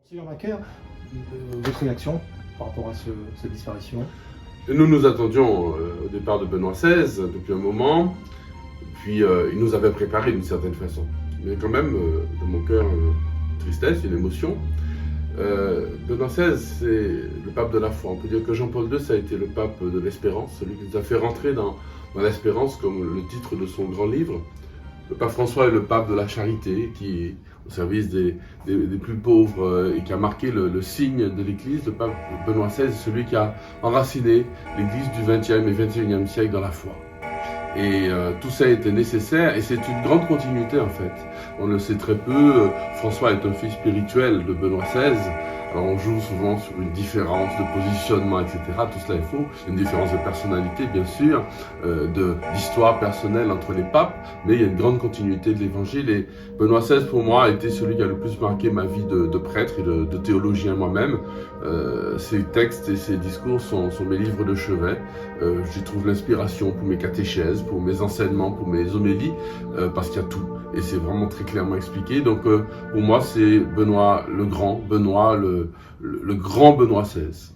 Monsieur Macaire, votre réaction par rapport à cette disparition? Nous nous attendions au départ de Benoît XVI depuis un moment, puis il nous avait préparé d'une certaine façon. Mais quand même, dans mon cœur, une tristesse, une émotion. Benoît XVI, c'est le pape de la foi. On peut dire que Jean-Paul II, ça a été le pape de l'espérance, celui qui nous a fait rentrer dans l'espérance, comme le titre de son grand livre. Le pape François est le pape de la charité, qui est au service des plus pauvres et qui a marqué le signe de l'Église. Le pape Benoît XVI est celui qui a enraciné l'Église du XXe et XXIe siècle dans la foi. Et tout ça était nécessaire et c'est une grande continuité en fait. On le sait très peu, François est un fils spirituel de Benoît XVI. Alors on joue souvent sur une différence de positionnement, etc. Tout cela est faux. Une différence de personnalité, bien sûr, d'histoire personnelle entre les papes, mais il y a une grande continuité de l'Évangile. Et Benoît XVI, pour moi, a été celui qui a le plus marqué ma vie de prêtre et de théologien moi-même. Ses textes et ses discours sont mes livres de chevet. J'y trouve l'inspiration pour mes catéchèses, pour mes enseignements, pour mes homélies, parce qu'il y a tout. Et c'est vraiment très clairement expliqué. Donc pour moi, c'est Benoît le Grand, Benoît le grand Benoît XVI.